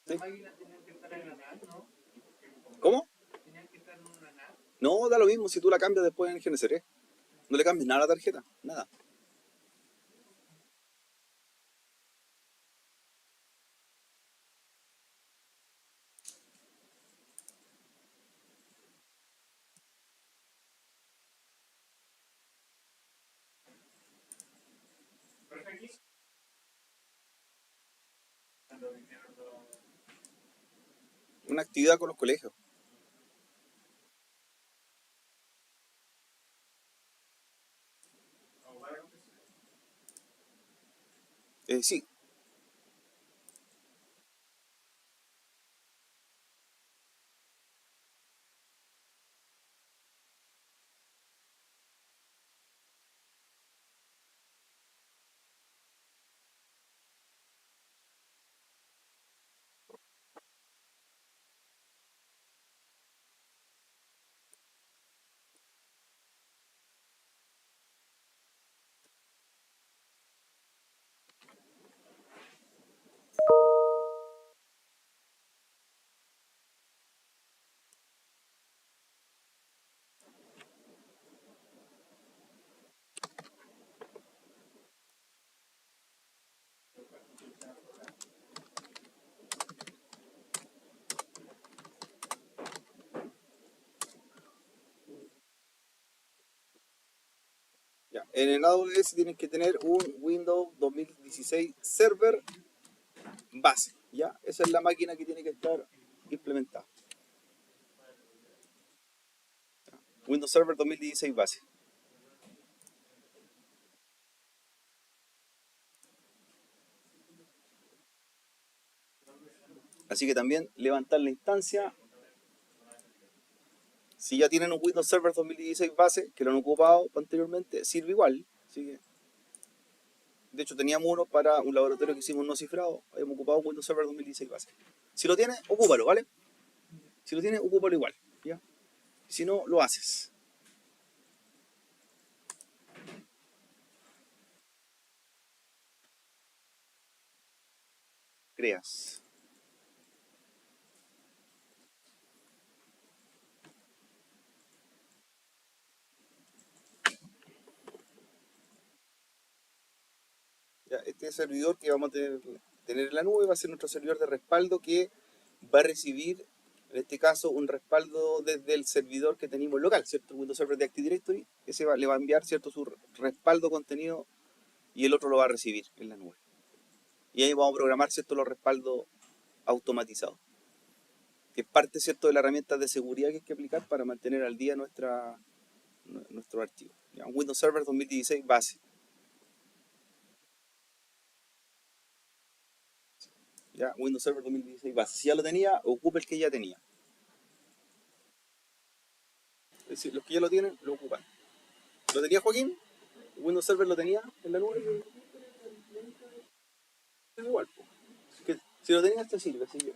Sí. ¿Cómo? No, da lo mismo si tú la cambias después en el GNCR. No le cambies nada a la tarjeta, nada. Una actividad con los colegios. Sí, ya. En el AWS tienes que tener un Windows 2016 Server base, ¿ya? Esa es la máquina que tiene que estar implementada. Windows Server 2016 base. Así que también levantar la instancia. Si ya tienen un Windows Server 2016 base, que lo han ocupado anteriormente, sirve igual. Así que, de hecho, teníamos uno para un laboratorio que hicimos no cifrado. Habíamos ocupado un Windows Server 2016 base. Si lo tienes, ocúpalo, ¿vale? Si lo tienes, ocúpalo igual. ¿Ya? Si no, lo haces. Creas. ¿Ya? Este servidor que vamos a tener en la nube va a ser nuestro servidor de respaldo que va a recibir, en este caso, un respaldo desde el servidor que tenemos local, ¿cierto? Windows Server de Active Directory, que le va a enviar, ¿cierto? Su respaldo contenido y el otro lo va a recibir en la nube. Y ahí vamos a programar, ¿cierto? Los respaldos automatizados, que es parte, ¿cierto? De la herramienta de seguridad que hay que aplicar para mantener al día nuestro archivo. ¿Ya? Un Windows Server 2016 base. ¿Ya? Windows Server 2016 base. Si ya lo tenía, ocupe el que ya tenía. Es decir, los que ya lo tienen, lo ocupan. ¿Lo tenía Joaquín? Windows Server lo tenía en la nube. Es igual. Que si lo tenías, te sirve. Así que,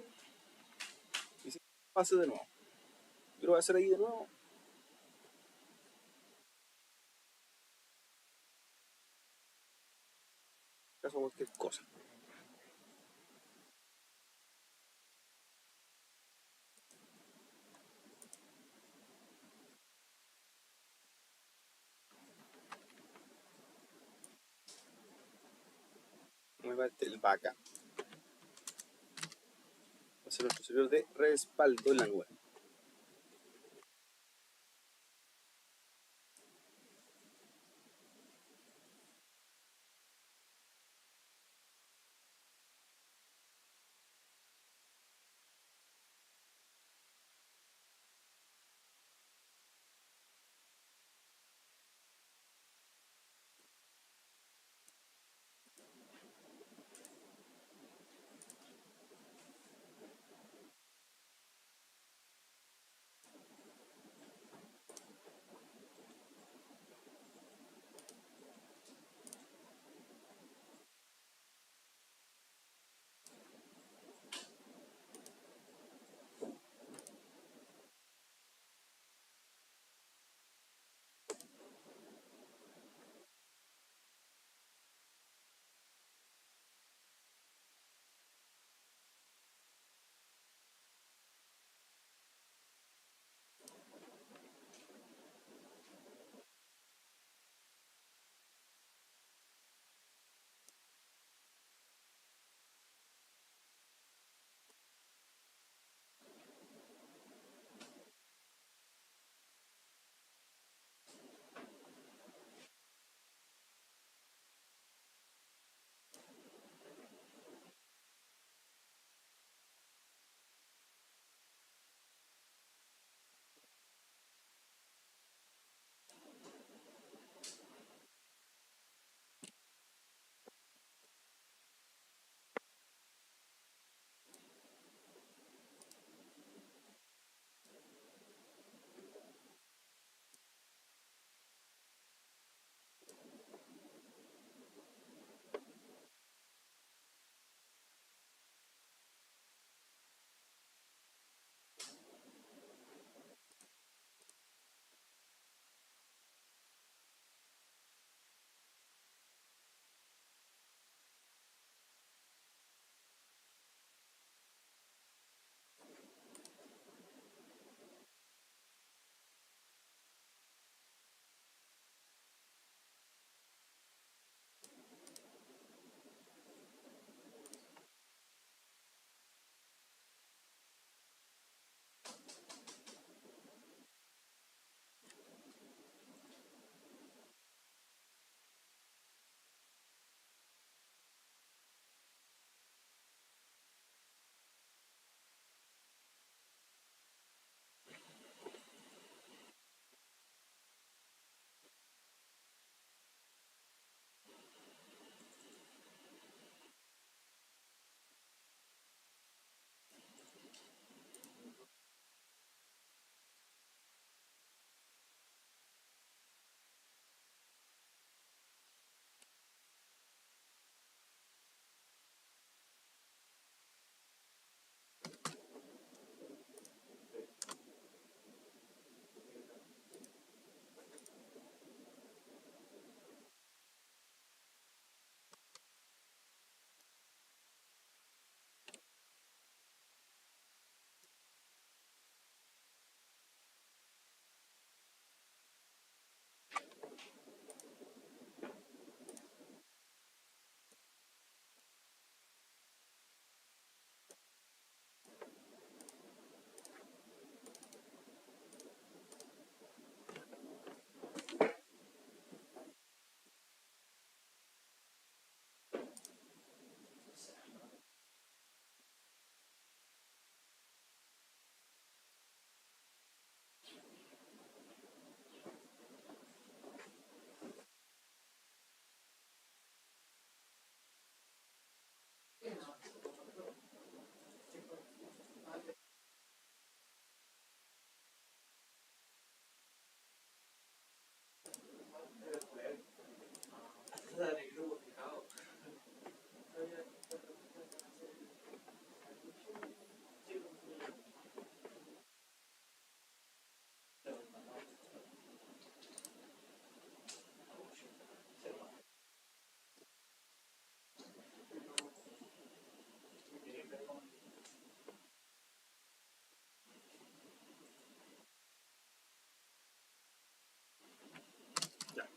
y si pase de nuevo. Yo lo voy a hacer ahí de nuevo. Caso cualquier cosa. El backup. Va a ser nuestro servidor de respaldo en la nube.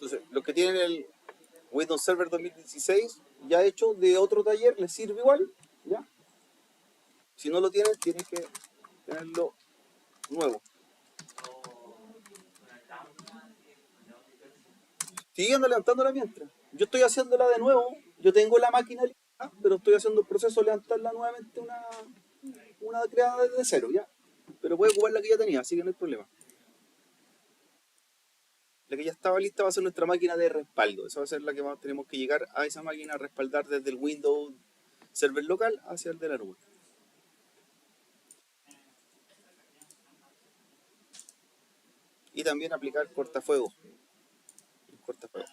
Entonces, los que tienen el Windows Server 2016 ya hecho de otro taller, les sirve igual, ¿ya? Si no lo tienen, tienen que tenerlo nuevo. Siguiendo levantándola mientras. Yo estoy haciéndola de nuevo. Yo tengo la máquina lista, pero estoy haciendo el proceso de levantarla nuevamente una creada desde cero, ¿ya? Pero puede ocupar la que ya tenía, así que no hay problema. La que ya estaba lista va a ser nuestra máquina de respaldo. Esa va a ser la que tenemos que llegar a esa máquina a respaldar desde el Windows Server local hacia el de la nube. Y también aplicar cortafuegos. Cortafuegos.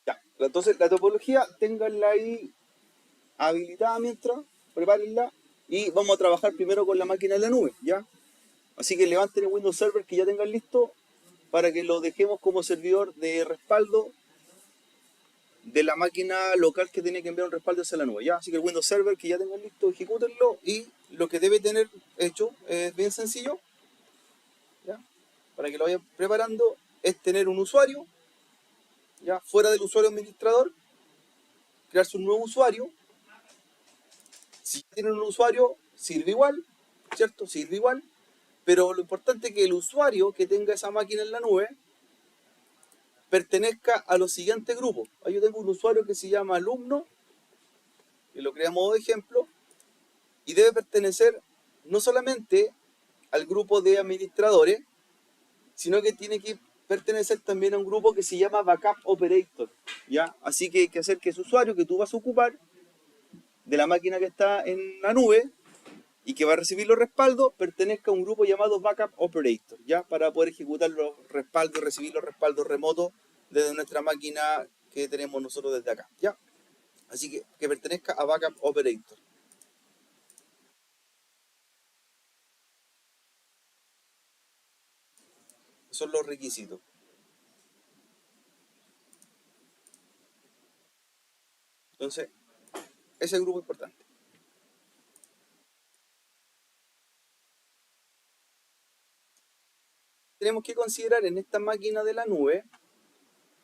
Ya. Entonces, la topología, ténganla ahí habilitada mientras, prepárenla. Y vamos a trabajar primero con la máquina en la nube, ¿ya? Así que levanten el Windows Server que ya tengan listo para que lo dejemos como servidor de respaldo de la máquina local que tiene que enviar un respaldo hacia la nube, ¿ya? Así que el Windows Server que ya tengan listo, ejecútenlo y lo que debe tener hecho es bien sencillo, ¿ya? Para que lo vayan preparando, es tener un usuario, ¿ya? Fuera del usuario administrador, crearse un nuevo usuario. Si ya tienen un usuario, sirve igual, ¿cierto? Sirve igual, pero lo importante es que el usuario que tenga esa máquina en la nube pertenezca a los siguientes grupos. Ahí yo tengo un usuario que se llama alumno, que lo crea a modo de ejemplo, y debe pertenecer no solamente al grupo de administradores, sino que tiene que pertenecer también a un grupo que se llama Backup Operator, ¿ya? Así que hay que hacer que ese usuario que tú vas a ocupar de la máquina que está en la nube y que va a recibir los respaldos pertenezca a un grupo llamado Backup Operator, ¿ya? Para poder ejecutar los respaldos, recibir los respaldos remotos desde nuestra máquina que tenemos nosotros desde acá, ¿ya? Así que pertenezca a Backup Operator. Esos son los requisitos. Entonces, ese es el grupo importante. Tenemos que considerar en esta máquina de la nube,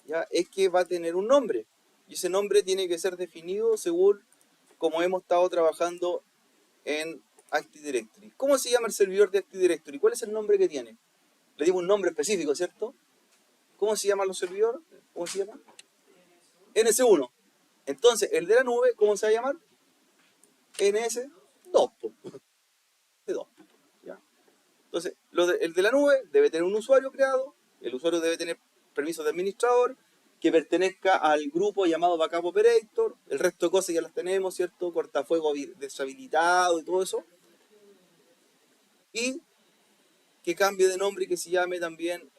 ¿ya? Es que va a tener un nombre. Y ese nombre tiene que ser definido según como hemos estado trabajando en Active Directory. ¿Cómo se llama el servidor de Active Directory? ¿Cuál es el nombre que tiene? Le dimos un nombre específico, ¿cierto? ¿Cómo se llaman los servidores? ¿Cómo se llama? NS1. Entonces, el de la nube, ¿cómo se va a llamar? NS2. N2. ¿Ya? Entonces, el de la nube debe tener un usuario creado, el usuario debe tener permiso de administrador, que pertenezca al grupo llamado Backup Operator, el resto de cosas ya las tenemos, ¿cierto? Cortafuego deshabilitado y todo eso. Y que cambie de nombre y que se llame también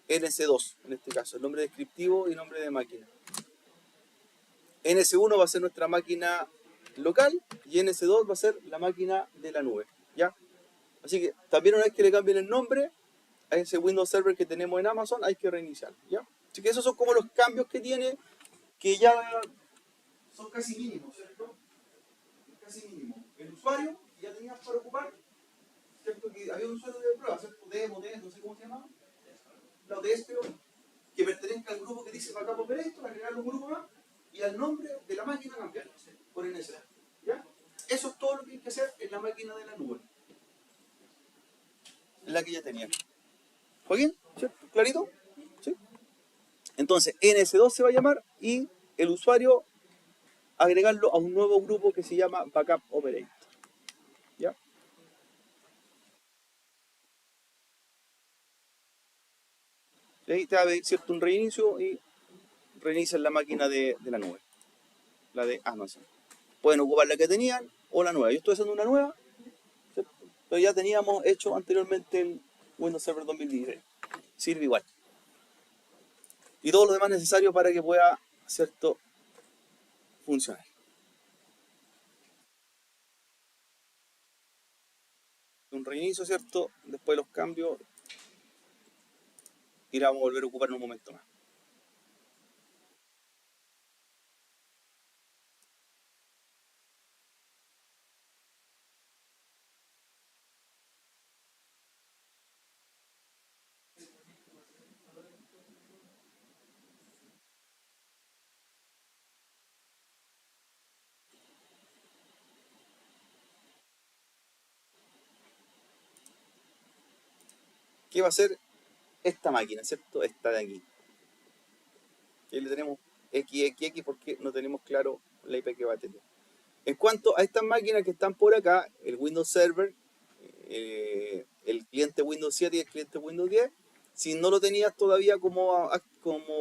NS2, en este caso, el nombre descriptivo y nombre de máquina. NS1 va a ser nuestra máquina local y NS2 va a ser la máquina de la nube, ¿ya? Así que también una vez que le cambien el nombre a ese Windows Server que tenemos en Amazon, hay que reiniciar, ¿ya? Así que esos son como los cambios que tiene, que ya son casi mínimos, ¿cierto? Casi mínimo. El usuario que ya tenías para ocupar, ¿cierto? Que había un usuario de prueba, ¿cierto? Demo, no sé cómo se llama. La ODS, pero que pertenezca al grupo que dice Backup Operator, agregarle un grupo más y al nombre de la máquina cambiarlo por NS. ¿Ya? Eso es todo lo que hay que hacer en la máquina de la nube. La que ya tenía. ¿Joaquín? ¿Cierto? ¿Clarito? ¿Sí? Entonces, NS2 se va a llamar y el usuario agregarlo a un nuevo grupo que se llama Backup Operator. ¿Ya? Y ahí te va a pedir, ¿cierto? Un reinicio y reinicia la máquina de la nube. La de Amazon. Pueden ocupar la que tenían o la nueva. Yo estoy haciendo una nueva, ¿cierto? Pero ya teníamos hecho anteriormente el Windows Server 2016. Sirve igual. Y todo lo demás necesario para que pueda, ¿cierto?, funcionar. Un reinicio, ¿cierto? Después de los cambios, y la vamos a volver a ocupar en un momento más. ¿Qué va a hacer esta máquina, ¿cierto? Esta de aquí. Aquí le tenemos XXX porque no tenemos claro la IP que va a tener. En cuanto a estas máquinas que están por acá, el Windows Server, el cliente Windows 7 y el cliente Windows 10, si no lo tenías todavía como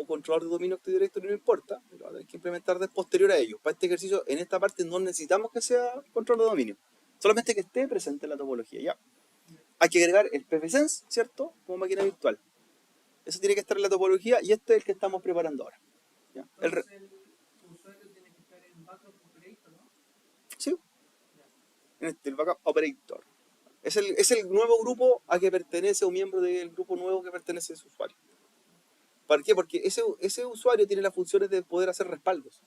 controlador de dominio Active Directory, no importa, lo vas a tener que implementar de posterior a ello. Para este ejercicio, en esta parte no necesitamos que sea controlador de dominio, solamente que esté presente en la topología. Ya. Hay que agregar el PFSense, ¿cierto? Como máquina virtual. Eso tiene que estar en la topología y este es el que estamos preparando ahora. ¿Ya? Sí, en el Backup Operator. Es el nuevo grupo a que pertenece, o miembro del grupo nuevo que pertenece a ese usuario. ¿Por qué? Porque ese usuario tiene las funciones de poder hacer respaldos.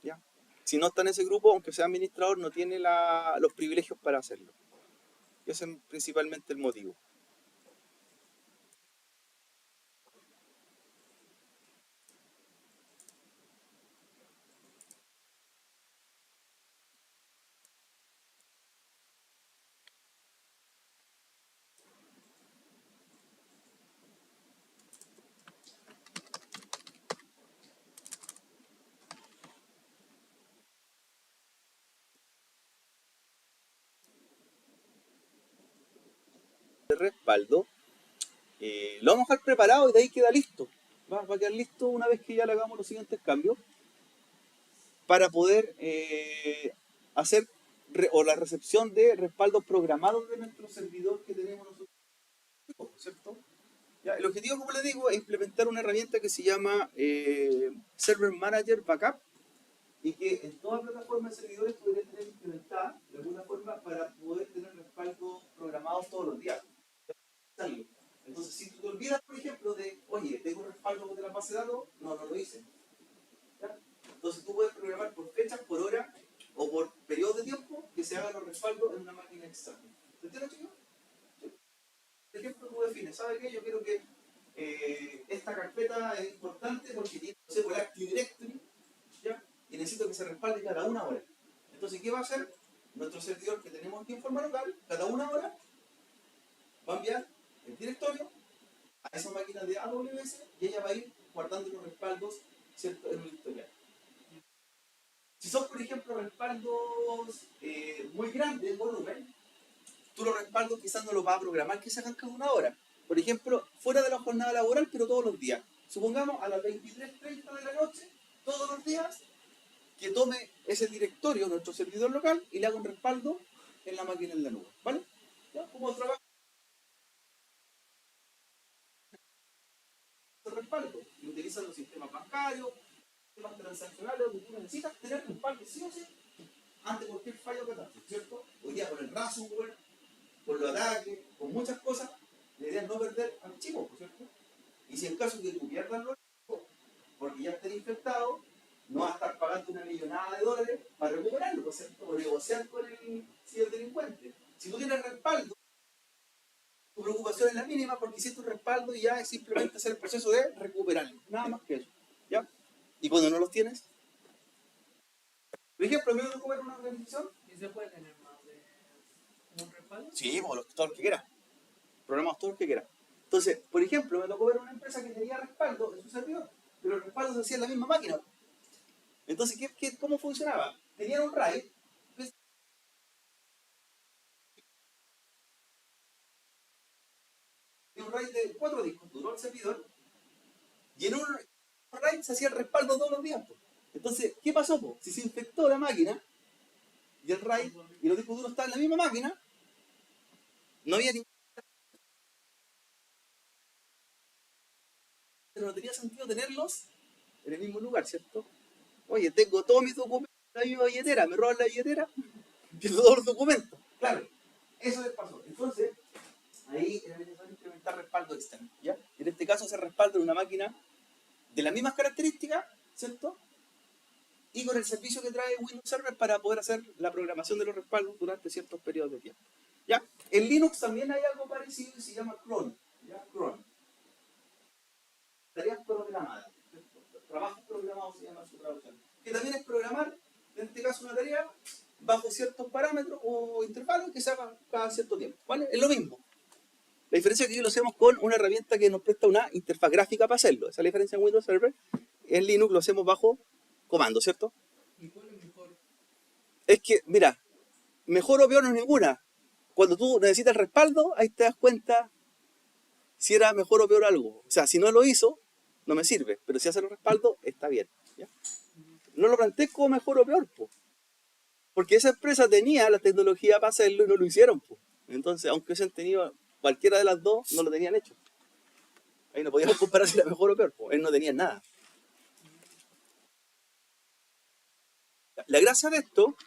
¿Ya? Si no está en ese grupo, aunque sea administrador, no tiene los privilegios para hacerlo. Y ese es principalmente el motivo. De respaldo, lo vamos a dejar preparado y de ahí queda listo. Va a quedar listo una vez que ya le hagamos los siguientes cambios para poder hacer la recepción de respaldos programados de nuestro servidor que tenemos nosotros, ¿cierto? Ya, el objetivo, como les digo, es implementar una herramienta que se llama Server Manager Backup y que en toda plataforma de servidores podría tener implementada de alguna forma para poder tener respaldos programados todos los días. Entonces, si tú te olvidas, por ejemplo, de, oye, tengo respaldo de la base de datos, no lo hice. ¿Ya? Entonces, tú puedes programar por fechas, por hora o por periodos de tiempo que se hagan los respaldos en una máquina externa. ¿Te entiendes, chicos? Por ejemplo, tú defines, ¿sabes qué? Yo quiero que esta carpeta es importante porque tiene, no sé, por el Active Directory, ¿ya? Y necesito que se respalde cada una hora. Entonces, ¿qué va a hacer? Nuestro servidor que tenemos aquí en forma local, cada una hora, va a enviar el directorio esa máquina de AWS y ella va a ir guardando los respaldos, ¿cierto?, en un historial. Si son, por ejemplo, respaldos muy grandes en volumen, tú los respaldos quizás no los vas a programar que se hagan cada una hora. Por ejemplo, fuera de la jornada laboral, pero todos los días. Supongamos a las 23:30 de la noche, todos los días, que tome ese directorio, nuestro servidor local, y le haga un respaldo en la máquina en la nube. ¿Vale? ¿Ya? Como trabajo de respaldo. Y utilizan los sistemas bancarios, sistemas transaccionales, donde tú necesitas tener respaldo sí o sí ante cualquier fallo que catástrofe, ¿cierto? Hoy día con el ransomware, con los ataques, con muchas cosas, la idea es no perder archivos, ¿cierto? Y si en caso de que tú pierdas los archivos, porque ya estén infectados, no vas a estar pagando una millonada de dólares para recuperarlo, ¿cierto? O negociar con el ciberdelincuente. Si tú tienes respaldo, tu preocupación es la mínima porque hiciste un respaldo y ya es simplemente hacer el proceso de recuperarlo. Nada más que eso. ¿Ya? Y cuando no los tienes, por ejemplo, me tocó ver una organización. ¿Y se puede tener más de un respaldo? Sí, pues todos los que quieras. Programamos todos los que quieras. Entonces, por ejemplo, me tocó ver una empresa que tenía respaldo en su servidor, pero el respaldo se hacía en la misma máquina. Entonces, cómo funcionaba? Tenían un RAID, de 4 discos duros al servidor, y en un RAID se hacía el respaldo todos los días. Entonces, ¿qué pasó? Si se infectó la máquina y el RAID y los discos duros estaban en la misma máquina, no había ningún, no tenía sentido tenerlos en el mismo lugar, ¿cierto? Oye, tengo todos mis documentos en la misma billetera, me roban la billetera, pierdo todos los documentos. Claro, eso les pasó. Entonces, ahí era necesario implementar respaldo externo, ¿ya? En este caso, hacer respaldo en una máquina de las mismas características, ¿cierto? Y con el servicio que trae Windows Server para poder hacer la programación de los respaldos durante ciertos periodos de tiempo. ¿Ya? En Linux también hay algo parecido y se llama cron. ¿Ya? Cron. Tareas programadas. Trabajos programados se llama su traducción. Que también es programar, en este caso una tarea, bajo ciertos parámetros o intervalos que se hagan cada cierto tiempo. ¿Vale? Es lo mismo. La diferencia es que aquí lo hacemos con una herramienta que nos presta una interfaz gráfica para hacerlo. Esa es la diferencia en Windows Server. En Linux lo hacemos bajo comando, ¿cierto? ¿Y cuál es mejor? Es que, mira, mejor o peor no es ninguna. Cuando tú necesitas respaldo, ahí te das cuenta si era mejor o peor algo. O sea, si no lo hizo, no me sirve. Pero si hace el respaldo, está bien. ¿Ya? No lo planteé como mejor o peor, po. Porque esa empresa tenía la tecnología para hacerlo y no lo hicieron, po. Entonces, aunque hubiesen tenido cualquiera de las dos, no lo tenían hecho. Ahí no podíamos comparar si era mejor o peor, po. Él no tenía nada. La gracia de esto,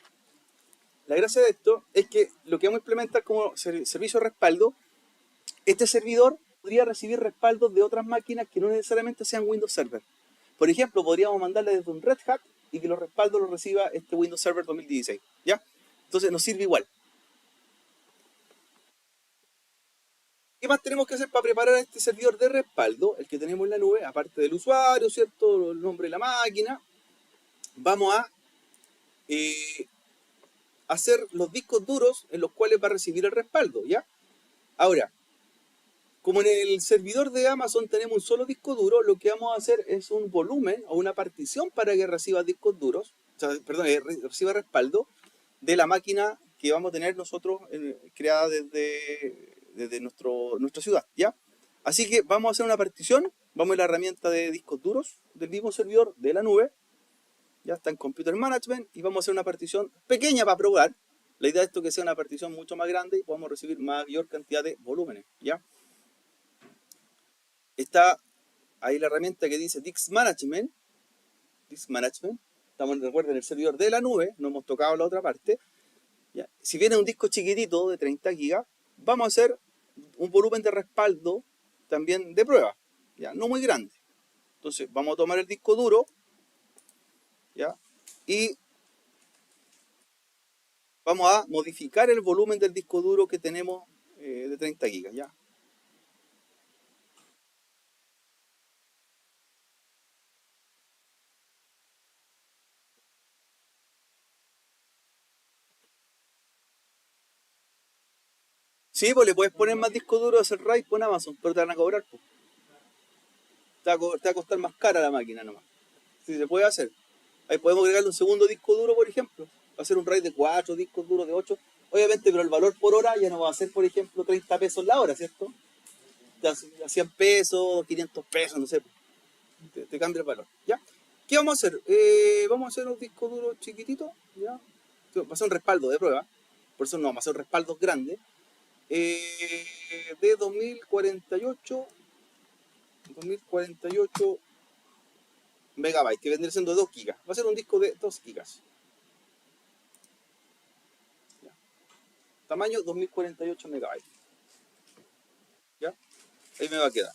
es que lo que vamos a implementar como servicio de respaldo, este servidor podría recibir respaldos de otras máquinas que no necesariamente sean Windows Server. Por ejemplo, podríamos mandarle desde un Red Hat y que los respaldos los reciba este Windows Server 2016. ¿Ya? Entonces nos sirve igual. ¿Qué más tenemos que hacer para preparar este servidor de respaldo? El que tenemos en la nube, aparte del usuario, ¿cierto? El nombre de la máquina. Vamos a hacer los discos duros en los cuales va a recibir el respaldo, ¿ya? Ahora, como en el servidor de Amazon tenemos un solo disco duro, lo que vamos a hacer es un volumen o una partición para que reciba discos duros, o sea, perdón, reciba respaldo de la máquina que vamos a tener nosotros creada desde nuestra ciudad, ¿ya? Así que vamos a hacer una partición, vamos a la herramienta de discos duros del mismo servidor de la nube, ya está en Computer Management, y vamos a hacer una partición pequeña para probar. La idea es que sea una partición mucho más grande y podamos recibir mayor cantidad de volúmenes, ¿ya? Está ahí la herramienta que dice Disk Management. Estamos, recuerden, en el servidor de la nube, no hemos tocado la otra parte. ¿Ya? Si viene un disco chiquitito de 30 GB, vamos a hacer un volumen de respaldo también de prueba, ¿ya? No muy grande. Entonces vamos a tomar el disco duro, ¿ya? Y vamos a modificar el volumen del disco duro que tenemos de 30 GB, ¿ya? Sí, pues le puedes poner más disco duro a hacer RAID con Amazon, pero te van a cobrar, pues. te va a costar más cara la máquina nomás. Si se puede hacer. Ahí podemos agregarle un segundo disco duro, por ejemplo. Va a ser un RAID de 4, discos duros de 8. Obviamente, pero el valor por hora ya no va a ser, por ejemplo, 30 pesos la hora, ¿cierto? Ya 100 pesos, 500 pesos, no sé. Te cambia el valor. ¿Ya? ¿Qué vamos a hacer? Vamos a hacer un disco duro chiquitito. ¿Ya? Va a ser un respaldo de prueba. Por eso no vamos a hacer respaldos grandes. De 2048 megabytes, que vendría siendo 2 gigas. Va a ser un disco de 2 gigas. ¿Ya? Tamaño 2048 megabytes. ¿Ya? Ahí me va a quedar.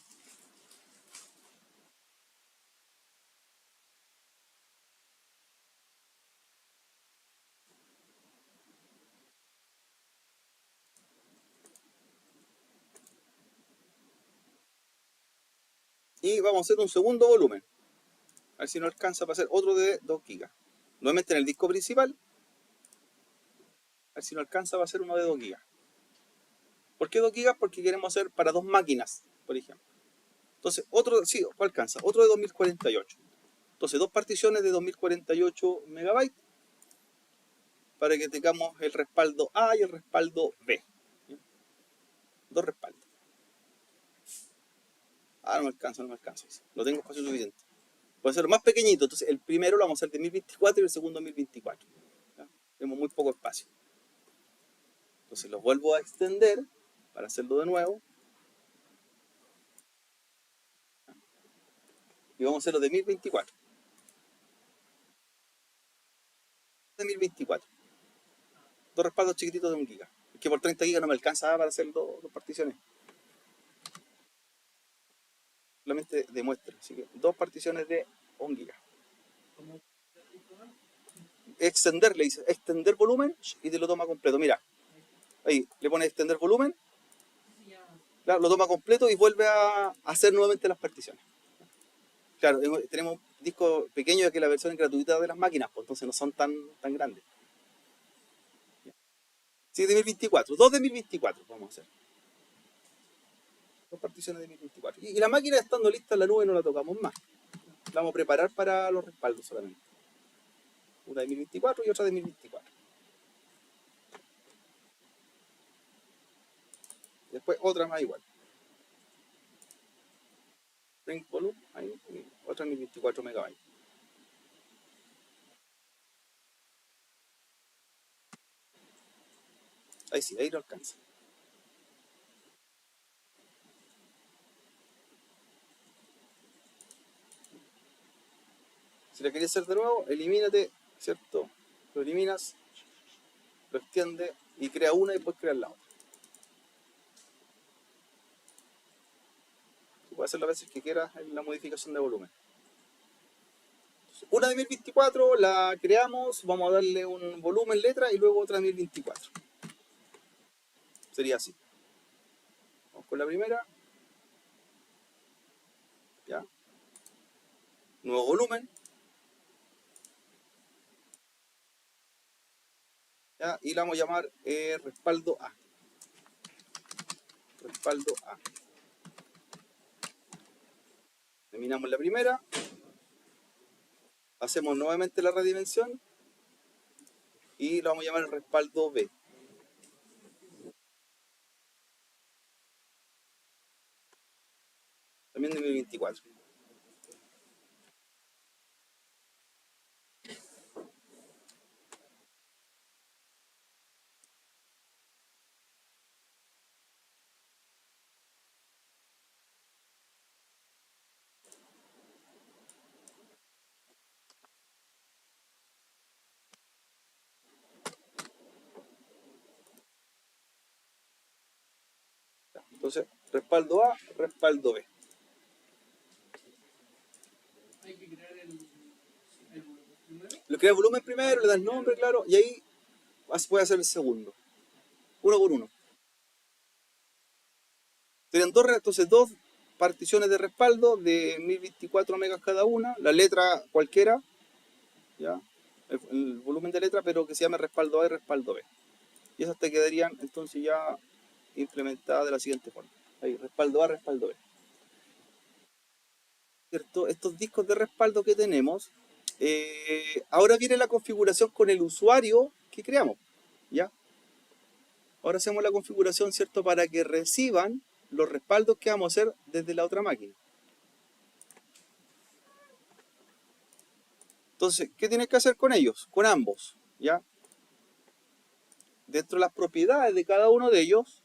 Y vamos a hacer un segundo volumen. A ver si no alcanza para hacer otro de 2 gigas. Nuevamente en el disco principal. A ver si no alcanza para hacer uno de 2 gigas. ¿Por qué 2 gigas? Porque queremos hacer para 2 máquinas, por ejemplo. Entonces, otro, sí, alcanza. Otro de 2048. Entonces, 2 particiones de 2048 megabytes para que tengamos el respaldo A y el respaldo B. ¿Sí? 2 respaldos. No me alcanza, no me alcanza. No tengo espacio suficiente. Puede ser más pequeñito. Entonces, el primero lo vamos a hacer de 1024 y el segundo 1024. ¿Ya? Tenemos muy poco espacio. Entonces, los vuelvo a extender para hacerlo de nuevo. Y vamos a hacerlo de 1024. De 1024. 2 respaldos chiquititos de 1 giga. Es que por 30 gigas no me alcanza para hacer 2 particiones. Solamente demuestra. Así que 2 particiones de 1 giga. Extender, le dice, extender volumen y te lo toma completo. Mira, ahí le pone extender volumen, claro, lo toma completo y vuelve a hacer nuevamente las particiones. Claro, tenemos discos pequeños ya que la versión es gratuita de las máquinas, pues entonces no son tan grandes. Sí, de 1024, 2 de 1024 vamos a hacer. 2 particiones de 1024. Y la máquina estando lista en la nube no la tocamos más. La vamos a preparar para los respaldos solamente. Una de 1024 y otra de 1024. Después otra más igual. Ring volume, ahí, otra 1024 megabytes. Ahí sí, ahí lo alcanza. Si la querías hacer de nuevo, elimínate, ¿cierto? Lo eliminas, lo extiende y crea una y después crea la otra. Tú puedes hacer las veces que quieras en la modificación de volumen. Entonces, una de 1024 la creamos, vamos a darle un volumen, letra y luego otra de 1024. Sería así. Vamos con la primera. Ya. Nuevo volumen. ¿Ya? Y la vamos a llamar respaldo A. Respaldo A. Terminamos la primera. Hacemos nuevamente la redimensión. Y la vamos a llamar el respaldo B. También de 1024. Entonces, respaldo A, respaldo B. Hay que crear el volumen primero. Le crea volumen primero, le das nombre, claro, y ahí puede hacer el segundo. Uno por uno. Serían entonces dos particiones de respaldo de 1024 megas cada una, la letra cualquiera, ¿ya? El volumen de letra, pero que se llame respaldo A y respaldo B. Y esas te quedarían entonces ya implementadas de la siguiente forma. Ahí, respaldo A, respaldo B. ¿cierto? Estos discos de respaldo que tenemos, ahora viene la configuración con el usuario que creamos, ¿ya? Ahora hacemos la configuración, ¿cierto? Para que reciban los respaldos que vamos a hacer desde la otra máquina. Entonces, ¿qué tienes que hacer con ellos? Con ambos, ¿ya? Dentro de las propiedades de cada uno de ellos,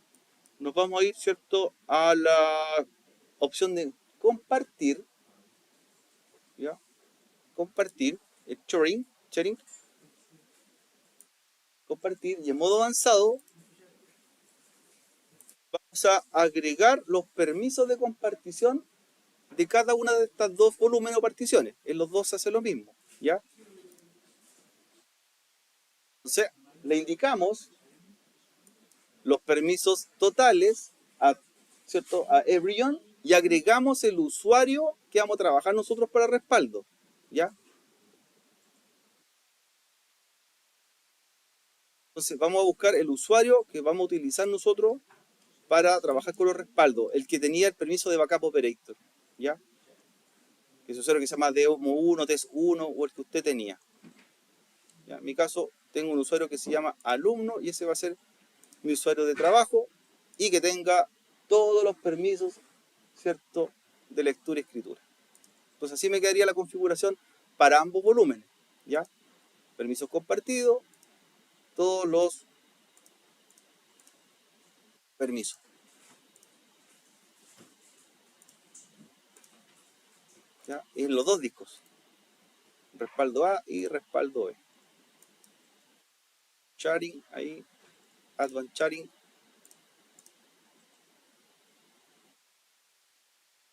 nos vamos a ir, ¿cierto? A la opción de compartir, ¿ya? Compartir, el sharing, compartir, y en modo avanzado vamos a agregar los permisos de compartición de cada una de estas dos volúmenes o particiones. En los dos se hace lo mismo, ¿ya? Entonces, le indicamos los permisos totales a, ¿cierto? A Everyone y agregamos el usuario que vamos a trabajar nosotros para respaldo, ¿ya? Entonces, vamos a buscar el usuario que vamos a utilizar nosotros para trabajar con los respaldos, el que tenía el permiso de Backup Operator, ¿ya? Que es un usuario que se llama Demo 1, Test 1 o el que usted tenía. ¿Ya? En mi caso, tengo un usuario que se llama alumno y ese va a ser mi usuario de trabajo y que tenga todos los permisos, ¿cierto?, de lectura y escritura. Entonces así me quedaría la configuración para ambos volúmenes, ¿ya? Permisos compartidos, todos los permisos, ¿ya? En los dos discos, respaldo A y respaldo B. Sharing, ahí, Advanced Sharing,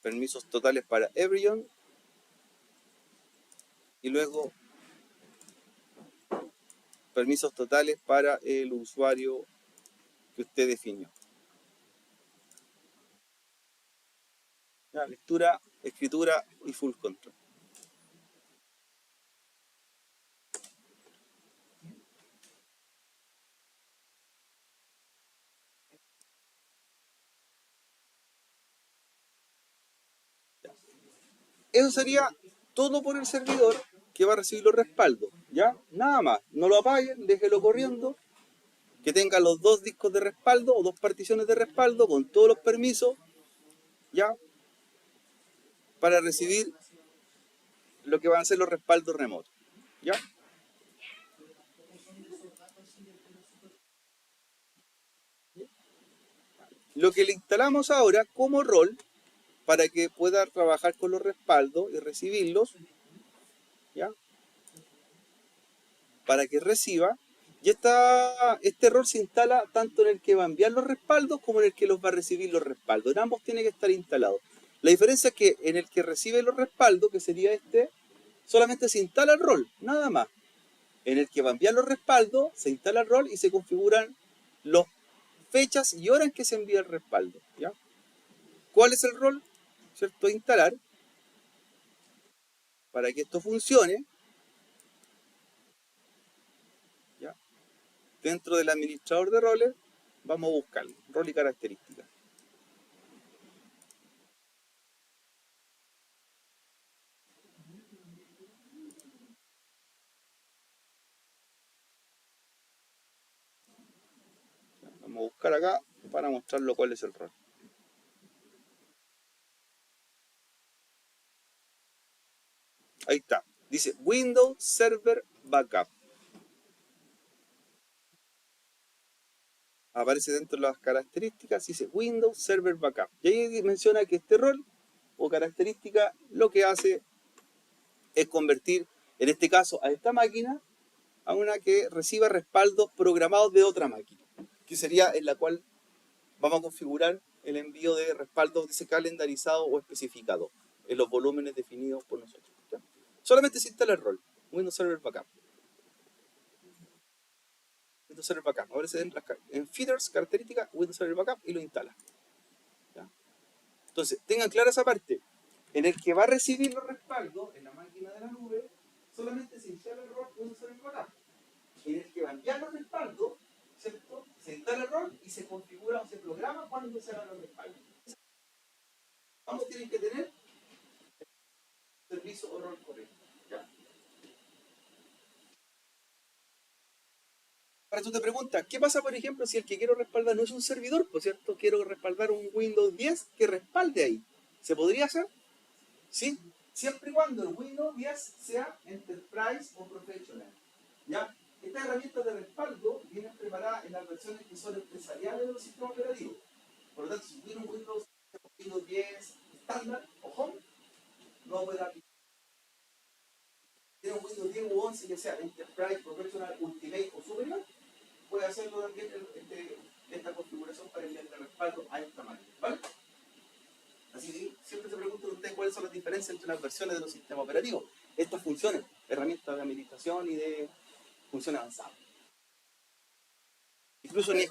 permisos totales para Everyone y luego permisos totales para el usuario que usted definió. ¿Ya? Lectura, escritura y full control. Eso sería todo por el servidor que va a recibir los respaldos, ¿ya? Nada más, no lo apaguen, déjelo corriendo, que tenga los dos discos de respaldo o dos particiones de respaldo con todos los permisos, ¿ya? Para recibir lo que van a ser los respaldos remotos, ¿ya? Lo que le instalamos ahora como rol para que pueda trabajar con los respaldos y recibirlos, ¿ya? Para que reciba. Y este rol se instala tanto en el que va a enviar los respaldos como en el que los va a recibir los respaldos. En ambos tiene que estar instalado. La diferencia es que en el que recibe los respaldos, que sería este, solamente se instala el rol, nada más. En el que va a enviar los respaldos, se instala el rol y se configuran las fechas y horas en que se envía el respaldo, ¿ya? ¿Cuál es el rol? ¿Cierto? Instalar. Para que esto funcione, ¿ya? Dentro del administrador de roles, vamos a buscarlo, rol y características. Vamos a buscar acá para mostrarlo cuál es el rol. Ahí está. Dice Windows Server Backup. Aparece dentro de las características, dice Windows Server Backup. Y ahí menciona que este rol o característica lo que hace es convertir, en este caso, a esta máquina a una que reciba respaldos programados de otra máquina, que sería en la cual vamos a configurar el envío de respaldos, dice calendarizado o especificado, en los volúmenes definidos por nosotros, ¿ya? Solamente se instala el rol, Windows Server Backup. Windows Server Backup. Ahora se en feeders, características, Windows Server Backup y lo instala, ¿ya? Entonces, tengan clara esa parte. En el que va a recibir los respaldos, en la máquina de la nube, solamente se instala el rol Windows Server Backup. En el que va a enviar los respaldos, ¿cierto? Se instala el rol y se configura o se programa cuando se hagan los respaldos. Ambos tienen que tener Ahora tú te preguntas, ¿qué pasa, por ejemplo, si el que quiero respaldar no es un servidor, por cierto? Quiero respaldar un Windows 10 que respalde ahí. ¿Se podría hacer? Sí, siempre y cuando el Windows 10 sea Enterprise o Professional. ¿Ya? Estas herramientas de respaldo vienen preparadas en las versiones que son empresariales de los sistemas operativos. Por lo tanto, si tiene un Windows 10 estándar o Home, no va a poder aplicar. Tiene un Windows 10 u 11 que sea Enterprise, Professional, Ultimate o Superior, puede hacerlo también esta configuración para enviarle respaldo a esta máquina. ¿Vale? Así que siempre se preguntan ustedes cuáles son las diferencias entre las versiones de los sistemas operativos. Estas funciones, herramientas de administración y de funciones avanzadas. Incluso ni...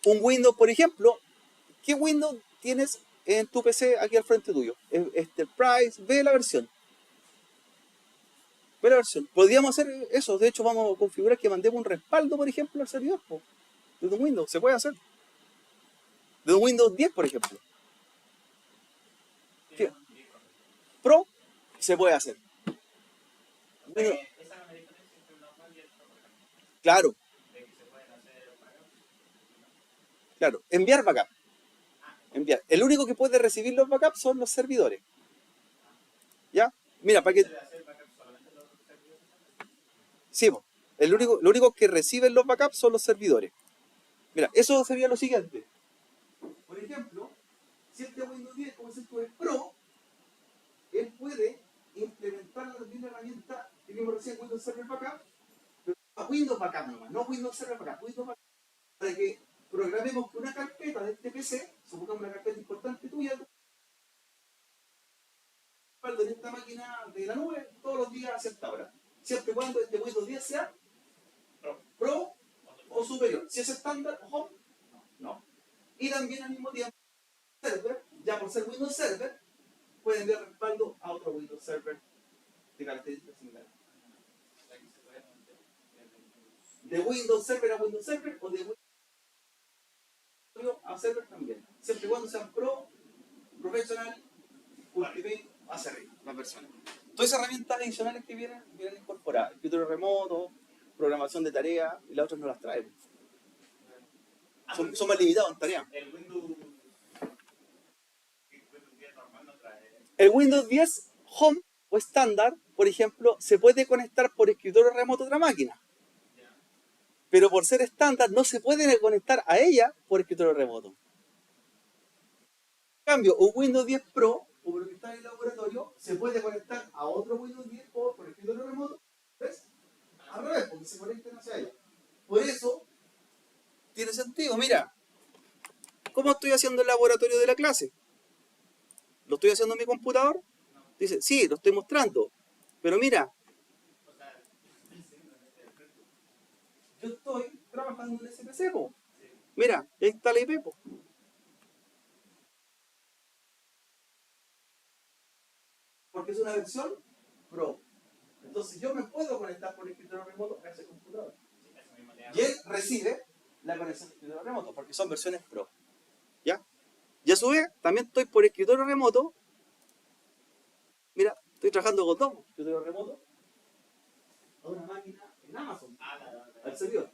Un Windows, por ejemplo, ¿qué Windows tienes en tu PC aquí al frente tuyo? Enterprise, ve la versión. Ve la versión. Podríamos hacer eso, de hecho vamos a configurar que mandemos un respaldo, por ejemplo, al servidor, desde un Windows, se puede hacer. De un Windows 10, por ejemplo. ¿Qué? Pro, se puede hacer. Bueno, claro, claro. Enviar backup. Enviar. El único que puede recibir los backups son los servidores. ¿Ya? Mira, para que... Sí, lo único que reciben los backups son los servidores. Mira, eso sería lo siguiente. Por ejemplo, si este Windows 10, como es esto, es Pro, él puede implementar también la herramienta que vimos recién, Windows Server Backup, pero Windows Backup nomás, no Windows Server Backup, Windows Backup, para que programemos que una carpeta de este PC, supongamos una carpeta importante tuya, en esta máquina de la nube todos los días a cierta hora. Siempre y cuando este Windows 10 sea Pro o superior. Si es estándar o Home, no. Y también al mismo tiempo, Server, ya por ser Windows Server, puede enviar respaldo a otro Windows Server de características similares. De Windows Server a Windows Server o de Windows a Server también. Siempre y cuando sean Pro, Professional, Ultimate, hacia arriba, las versiones. Todas esas herramientas adicionales que vienen incorporadas. Escritorio remoto, programación de tareas, y las otras no las traen. Son más limitados en tareas. El Windows 10 Home o estándar, por ejemplo, se puede conectar por escritorio remoto a otra máquina. Pero por ser estándar no se puede conectar a ella por escritorio remoto. En cambio, un Windows 10 Pro, como lo que está en el laboratorio, se puede conectar a otro Windows 10 por escritorio remoto. ¿Ves? Al revés, porque se conectan hacia ella. Por eso, tiene sentido. Mira, ¿cómo estoy haciendo el laboratorio de la clase? ¿Lo estoy haciendo en mi computador? Dice, sí, lo estoy mostrando. Pero mira, yo estoy trabajando en SPC, po. Mira, ahí está la IP, po. Porque es una versión Pro. Entonces yo me puedo conectar por el escritorio remoto a ese computador. Y él recibe la conexión de escritorio remoto, porque son versiones Pro. ¿Ya? Y a su vez, también estoy por escritorio remoto. Mira, estoy trabajando con dos escritorio remoto a una máquina en Amazon, al servidor.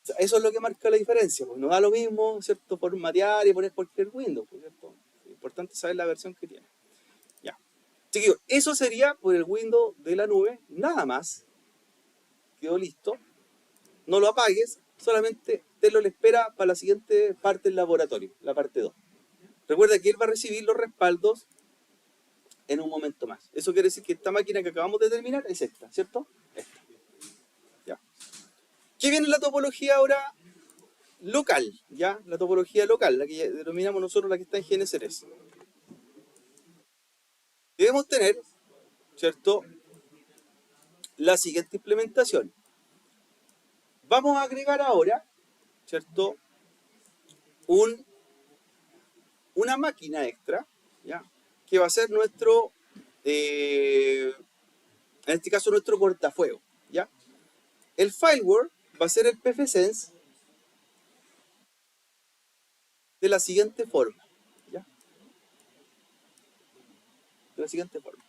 O sea, eso es lo que marca la diferencia, pues no da lo mismo, ¿cierto? Formatear y poner cualquier Windows, ¿cierto? Es importante saber la versión que tiene. Ya. Chiquillos, eso sería por el Windows de la nube, nada más. Quedó listo. No lo apagues, solamente tenlo en la espera para la siguiente parte del laboratorio, la parte 2. Recuerda que él va a recibir los respaldos en un momento más. Eso quiere decir que esta máquina que acabamos de terminar es esta, ¿cierto? Esta. Ya. ¿Qué viene la topología ahora local? ¿Ya? La topología local, la que denominamos nosotros la que está en GNS3. Debemos tener, ¿cierto?, la siguiente implementación. Vamos a agregar ahora, ¿cierto?, una máquina extra, ¿ya?, que va a ser nuestro, en este caso nuestro cortafuego, ¿ya? El firewall va a ser el pfSense de la siguiente forma, ¿ya? de la siguiente forma.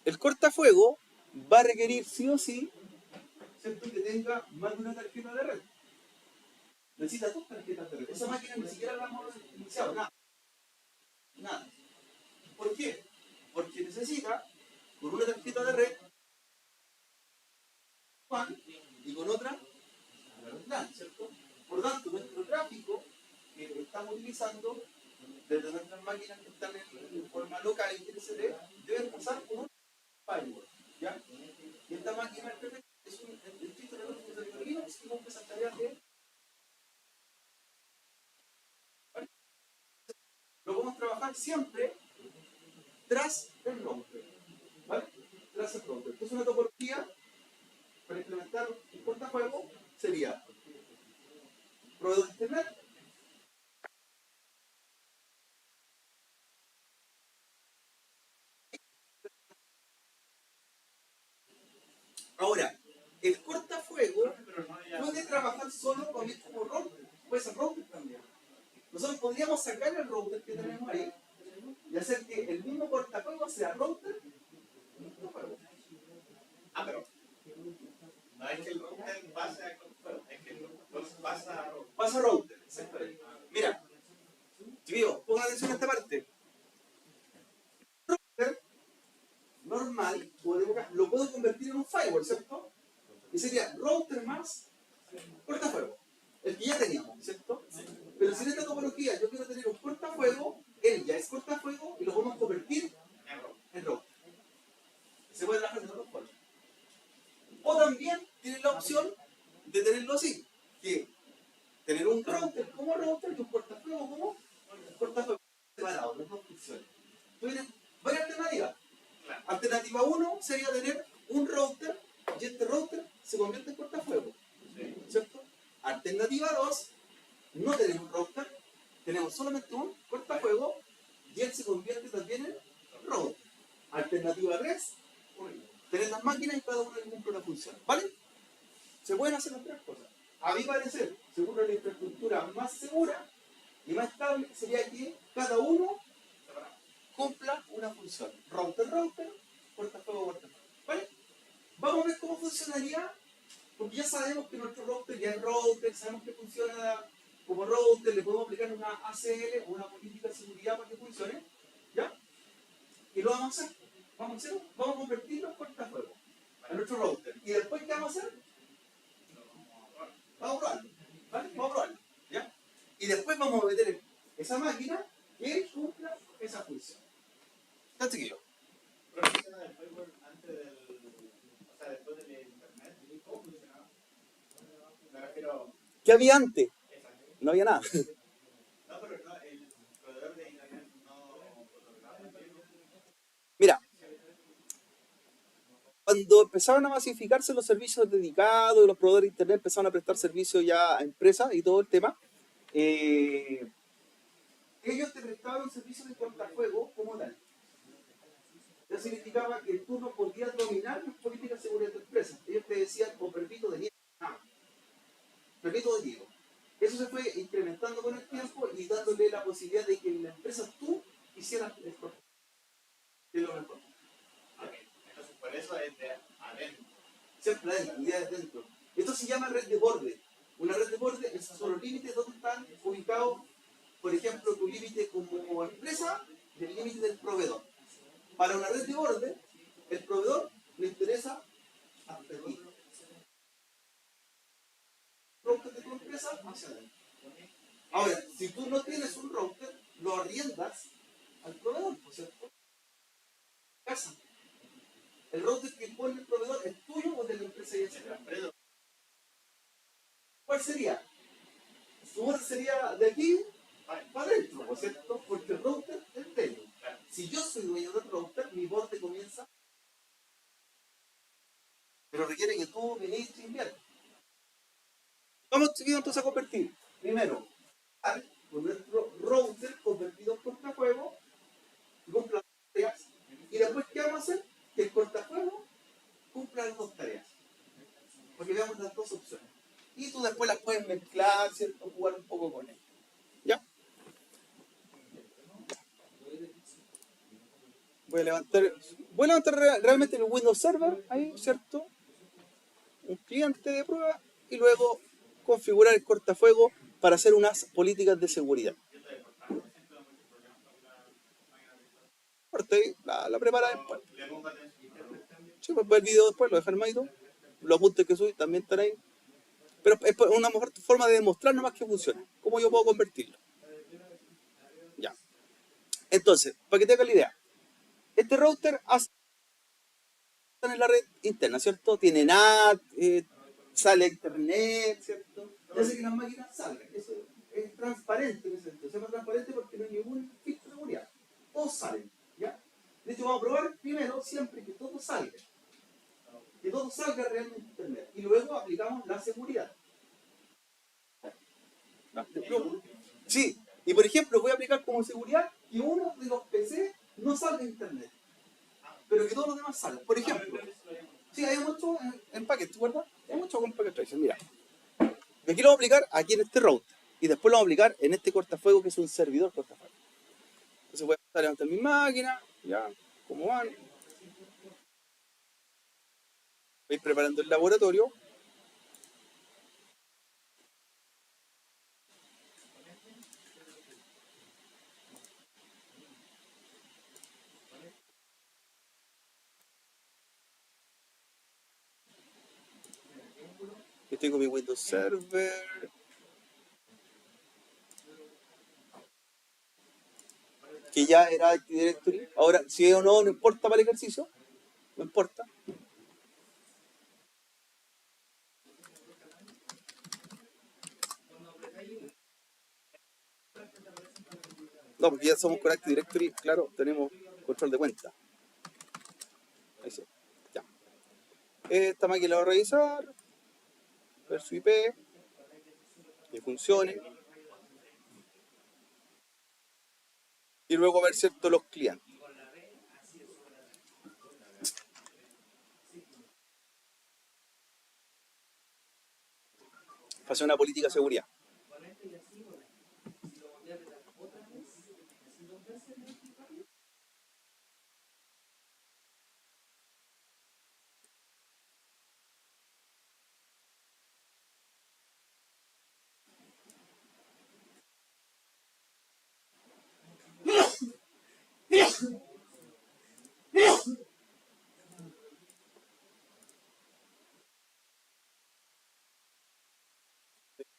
El cortafuego va a requerir sí o sí, ¿cierto?, que tenga más de una tarjeta de red. Necesita dos tarjetas de red. Esa máquina ni siquiera la hemos iniciado, nada. Nada. ¿Por qué? Porque necesita, con una tarjeta de red, y con otra, la red LAN, ¿cierto? Por tanto, nuestro tráfico que estamos utilizando desde nuestras máquinas que están en forma local en TLCD deben pasar por un firewall, ¿ya? Y esta máquina es un estricto de Linux que cumple esas tareas de... ¿vale? Lo podemos trabajar siempre tras el router, ¿vale? Tras el router. Entonces una topología para implementar un cortafuego sería proveedor de internet, ahora, el cortafuego puede trabajar solo con el como router, puede ser router también. Nosotros podríamos sacar el router que tenemos ahí y hacer que el mismo cortafuego sea router y cortafuego. Ah, pero no es que el router pase a cortafuego, es que el router pasa a router. Pasa a router, exactamente. Mira, chiquillos, pongan atención a esta parte. Router normal lo puedo convertir en un firewall, ¿cierto? Y sería router más cortafuego, el que ya teníamos, ¿cierto? Pero si en esta topología yo quiero tener un cortafuego, él ya es cortafuego y lo podemos convertir en router. Se puede trabajar de dos formas. O también tienen la opción de tenerlo así, que tener un router como router y un cortafuego como cortafuego separado, las dos funciones. Entonces, varias alternativas. Alternativa 1 sería tener un router y este router se convierte en cortafuego, ¿cierto? Alternativa 2, no tenemos un router, tenemos solamente un cortafuego y él se convierte también en router. Alternativa 3, tener las máquinas y cada una cumple una función, ¿vale? Se pueden hacer las tres cosas. A mi parecer, según la infraestructura más segura y más estable, sería que cada uno cumpla una función. Router, cortafuego, cortafuego. ¿Vale? Vamos a ver cómo funcionaría, porque ya sabemos que nuestro router ya es router, sabemos que funciona como router, le podemos aplicar una ACL o una política de seguridad para que funcione, ¿ya? Y lo vamos a hacer. Vamos a convertirlo en cortafuego a nuestro router. ¿Y después qué vamos a hacer? Vamos a probarlo, ¿vale? Vamos a probarlo, ¿ya? Y después vamos a meter en esa máquina que cumpla esa función. ¿Está chiquillo? Pero funciona del firewall antes del. O sea, después del internet. ¿Cómo funcionaba? Me refiero. ¿Qué había antes? Exacto. No había nada. No, pero no, el proveedor de internet no otorgaba el firewall. Mira, cuando empezaron a masificarse los servicios dedicados, los proveedores de internet empezaron a prestar servicios ya a empresas y todo el tema, ellos te prestaban un servicio de cortafuego como tal. Eso significaba que tú no podías dominar las políticas de seguridad de tu empresa. Ellos te decían, o permiso de niego, nada. Permiso de niego. Eso se fue incrementando con el tiempo y dándole la posibilidad de que en la empresa tú hicieras el cortafuego. Es lo mejor. Ok, entonces por eso es de adentro. Siempre adentro, idea de dentro. Esto se llama red de borde. Una red de borde es son los límites donde están ubicados, por ejemplo, tu límite como empresa y el límite del proveedor. Para una red de borde, el proveedor le interesa hasta aquí. Router de tu empresa hacia adentro. Ahora, si tú no tienes un router, lo arriendas al proveedor, ¿por cierto? Casa. El router que pone el proveedor es tuyo o de la empresa y etcétera. ¿Cuál sería? Su router sería de aquí para adentro, ¿por cierto? Porque el router es de ellos. Si yo soy dueño del router, mi borde comienza. Pero requiere que tú viniste y inviertas. Vamos entonces a convertir. Primero, con nuestro router convertido en cortafuego, cumpla las tareas. Y después, ¿qué vamos a hacer? Que el cortafuego cumpla las dos tareas. Porque veamos las dos opciones. Y tú después las puedes mezclar, ¿cierto? Jugar un poco con ellas. ¿Ya? voy a levantar realmente el Windows Server, ahí, ¿cierto? Un cliente de prueba y luego configurar el cortafuego para hacer unas políticas de seguridad. Corta y la prepara después. Sí, pues ver el video después, lo deja armadito. Los apuntes que subí también están ahí. Pero es una mejor forma de demostrar nomás que funciona. ¿Cómo yo puedo convertirlo? Ya. Entonces, para que te hagas la idea, este router hace en la red interna, ¿cierto? Tiene NAT, sale a internet, ¿cierto? Y hace que las máquinas salgan. Eso es transparente en ese sentido. Se llama transparente porque no hay ningún filtro de seguridad. Todos salen, ¿ya? De hecho, vamos a probar primero siempre que todo salga. Que todo salga realmente a internet. Y luego aplicamos la seguridad. Sí, y por ejemplo, voy a aplicar como seguridad que uno de los PC no salga a internet, pero que todos los demás salgan. Por ejemplo, sí, hay mucho en paquete, ¿verdad? Hay mucho con packet tracer. Mira, aquí lo vamos a aplicar aquí en este router y después lo vamos a aplicar en este cortafuego que es un servidor cortafuego. Entonces voy a levantar mi máquina, ya, ¿cómo van? Voy preparando el laboratorio. Yo tengo mi Windows Server, que ya era Active Directory. Ahora, si es o no, no importa para el ejercicio, no importa. No, porque ya somos con Active Directory, claro, tenemos control de cuenta. Ahí sí, ya. Esta máquina la voy a revisar, ver su IP, que funcione, y luego ver cierto los clientes. Para hacer una política de seguridad.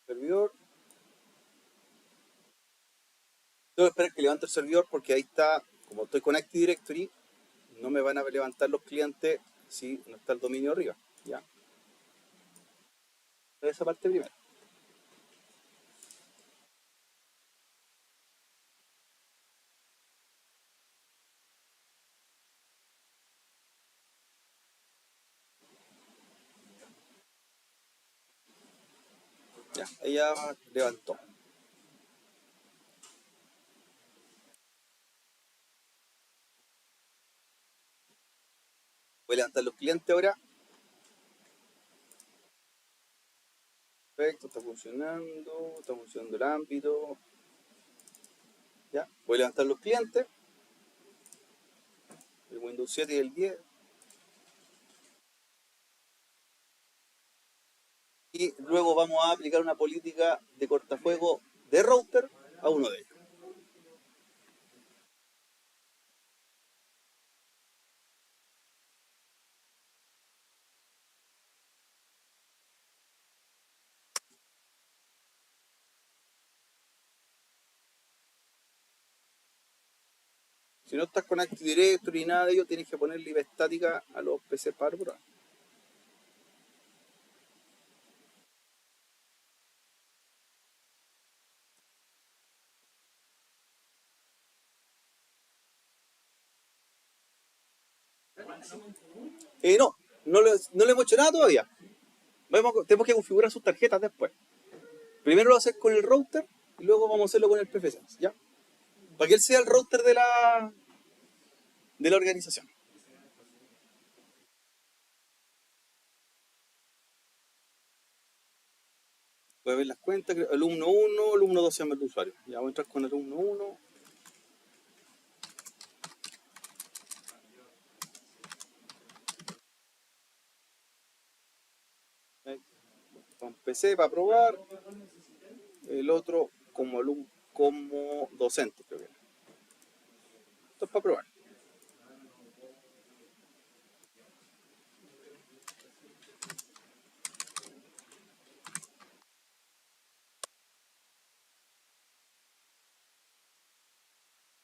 Servidor. Tengo que esperar que levante el servidor porque ahí está, como estoy con Active Directory, no me van a levantar los clientes si no está el dominio arriba. ¿Ya? Esa parte primero. Ya, ella levantó. Voy a levantar los clientes ahora. Perfecto, está funcionando el ámbito. Ya, voy a levantar los clientes. El Windows 7 y el 10. Y luego vamos a aplicar una política de cortafuego de router a uno de ellos. Si no estás con Active Directory ni nada de ello, tienes que ponerle IP estática a los PC para probar. No le hemos hecho nada todavía. Tenemos que configurar sus tarjetas después. Primero lo haces con el router y luego vamos a hacerlo con el PFSense, ¿ya? Para que él sea el router de la organización. Voy a ver las cuentas, alumno 1, alumno 2 se llama el usuario. Ya voy a entrar con alumno 1. PC para probar, el otro como docente, creo que era. Esto es para probar.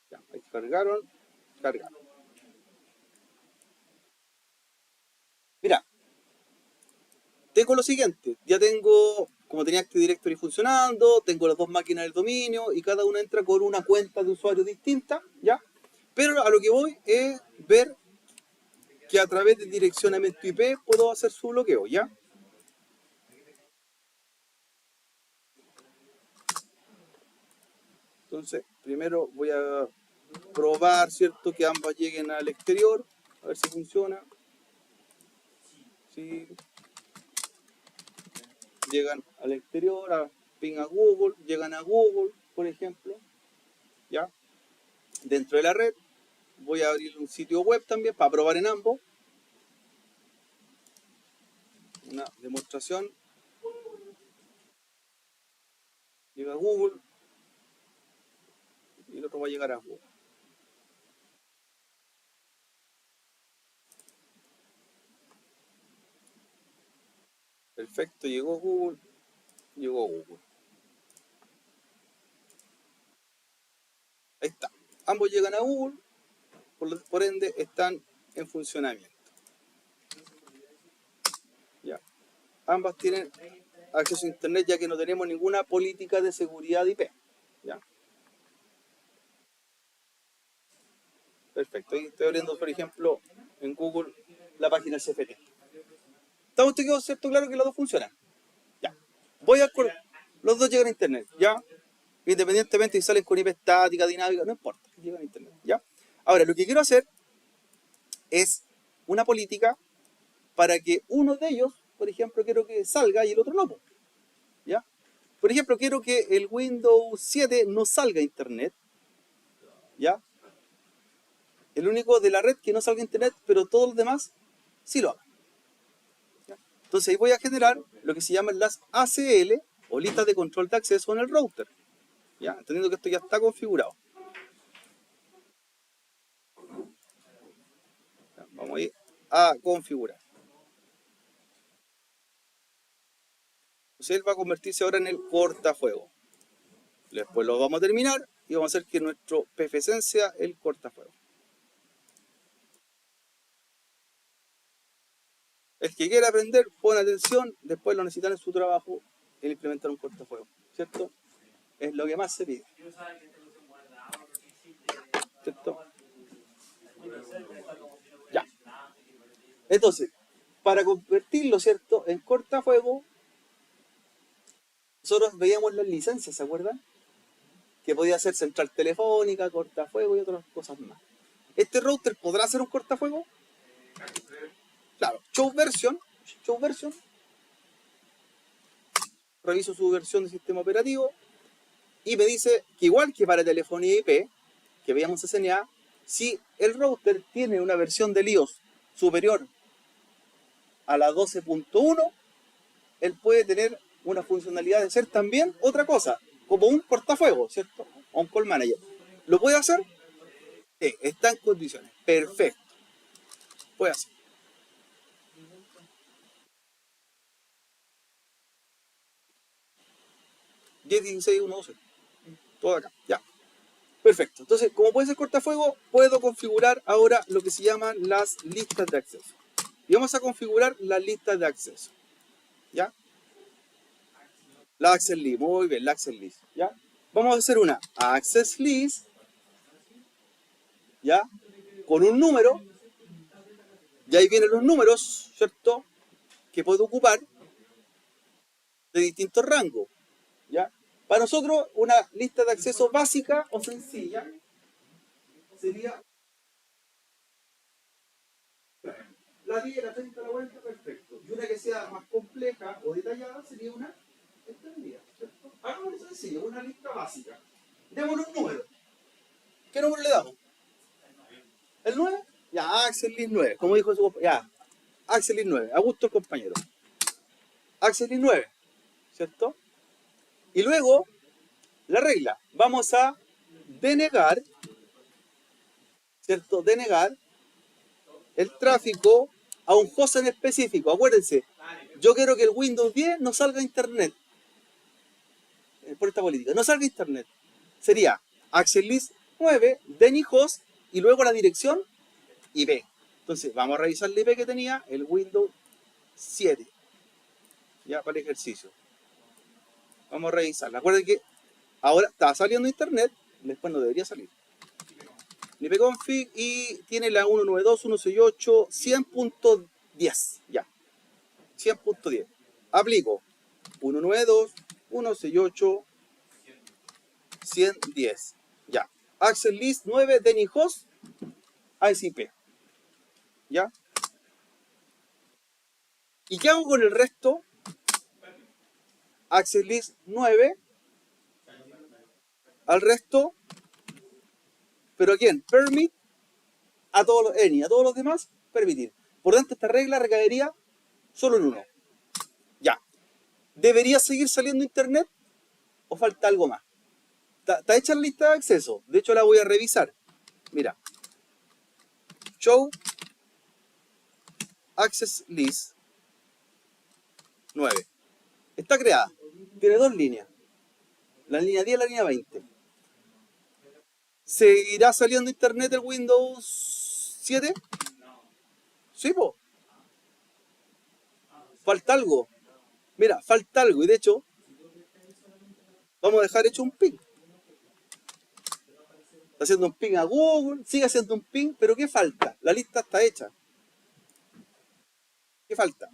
Ya, ahí cargaron. Mira, tengo lo siguiente, ya tengo, como tenía Active Directory funcionando, tengo las dos máquinas del dominio y cada una entra con una cuenta de usuario distinta, ¿ya? Pero a lo que voy es ver que a través del direccionamiento IP puedo hacer su bloqueo, ¿ya? Entonces, primero voy a probar, ¿cierto? Que ambas lleguen al exterior, a ver si funciona. Sí. Llegan al exterior, ping a Google, llegan a Google, por ejemplo, ¿ya? Dentro de la red, voy a abrir un sitio web también para probar en ambos. Una demostración. Llega a Google y el otro va a llegar a Google. Perfecto, llegó Google. Ahí está. Ambos llegan a Google, por ende están en funcionamiento. Ya. Ambas tienen acceso a internet ya que no tenemos ninguna política de seguridad IP. ¿Ya? Perfecto. Ahí estoy abriendo, por ejemplo, en Google la página CFT. ¿Estamos quedó cierto claro que los dos funcionan? Ya. Los dos llegan a internet, ¿ya? Independientemente si salen con IP estática, dinámica, no importa, llegan a internet, ¿ya? Ahora, lo que quiero hacer es una política para que uno de ellos, por ejemplo, quiero que salga y el otro no, ¿ya? Por ejemplo, quiero que el Windows 7 no salga a internet, ¿ya? El único de la red que no salga a internet, pero todos los demás sí lo hagan. ¿Ya? Entonces ahí voy a generar lo que se llaman las ACL, o listas de control de acceso en el router, ¿ya? Entendiendo que esto ya está configurado. ¿Ya? Vamos a ir a configurar. Entonces él va a convertirse ahora en el cortafuego. Después lo vamos a terminar y vamos a hacer que nuestro PFSense sea el cortafuego. El que quiera aprender, pone atención, después lo necesitan en su trabajo, el implementar un cortafuego, ¿cierto? Es lo que más se pide, ¿cierto? Ya. Entonces, para convertirlo, ¿cierto?, en cortafuego, nosotros veíamos las licencias, ¿se acuerdan? Que podía ser central telefónica, cortafuego y otras cosas más. ¿Este router podrá ser un cortafuego? Claro, show version, reviso su versión de sistema operativo y me dice que igual que para telefonía IP, que veíamos SNA, si el router tiene una versión de LIOS superior a la 12.1, él puede tener una funcionalidad de ser también otra cosa, como un cortafuego, ¿cierto? O un call manager. ¿Lo puede hacer? Sí, está en condiciones. Perfecto. Puede hacer. Todo acá, ya. Perfecto. Entonces, como puede ser cortafuego, puedo configurar ahora lo que se llaman las listas de acceso. Y vamos a configurar las listas de acceso. ¿Ya? La access list, muy bien, la access list. ¿Ya? Vamos a hacer una access list, ¿ya? Con un número. Y ahí vienen los números, ¿cierto?, que puedo ocupar de distintos rangos. ¿Ya? Para nosotros, una lista de acceso básica o sencilla sería la 10, la 30, la 40, perfecto. Y una que sea más compleja o detallada sería una extendida, ¿cierto? Hagamos eso sencillo, una lista básica. Démosle un número. ¿Qué número le damos? ¿El 9? Ya, Axel List 9, como dijo su compañero. Ya, Axel List 9, a gusto el compañero. Axel List 9. ¿cierto? Y luego, la regla. Vamos a denegar, ¿cierto? Denegar el tráfico a un host en específico. Acuérdense, yo quiero que el Windows 10 no salga a Internet. Por esta política. No salga a Internet. Sería access list 9, deny-host y luego la dirección IP. Entonces, vamos a revisar la IP que tenía el Windows 7. Ya para el ejercicio. Vamos a revisarla. Acuérdense que ahora está saliendo Internet, después no debería salir. ipconfig y tiene la 192.168.100.10. Ya. 100.10. Aplico 192.168.110. Ya. Access list 9 deny-host ICP. ¿Ya? ¿Y qué hago con el resto? Access list 9 al resto, pero ¿a quién? Permit a todos los any, a todos los demás, permitir. Por lo tanto, esta regla recaería solo en uno. Ya. ¿Debería seguir saliendo Internet o falta algo más? Está hecha la lista de acceso. De hecho, la voy a revisar. Mira. Show Access List 9. Está creada. Tiene dos líneas. La línea 10 y la línea 20. ¿Seguirá saliendo Internet el Windows 7? Sí, po. Falta algo. Mira, falta algo. Y de hecho, vamos a dejar hecho un ping. Está haciendo un ping a Google, sigue haciendo un ping, pero ¿qué falta? La lista está hecha. ¿Qué falta?